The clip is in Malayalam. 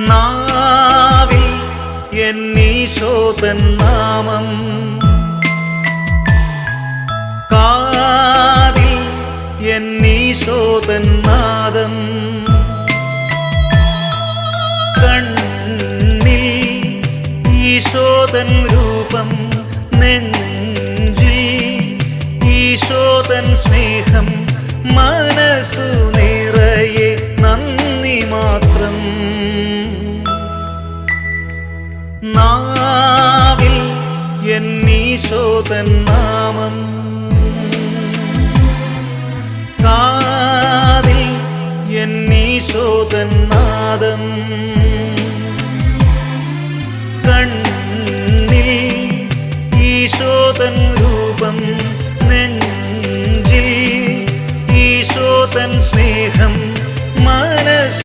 നാവിൽ എന്നീശോതൻ നാമം, കാതിൽ എന്നീശോതൻ നാദം, കണ്ണിൽ ഈശോതൻ രൂപം, നെഞ്ചിൽ ഈശോതൻ സ്നേഹം, മനസ്സു നിറയെ നന്ദി മാത്രം. നാവിൽ എന്നീശോതൻ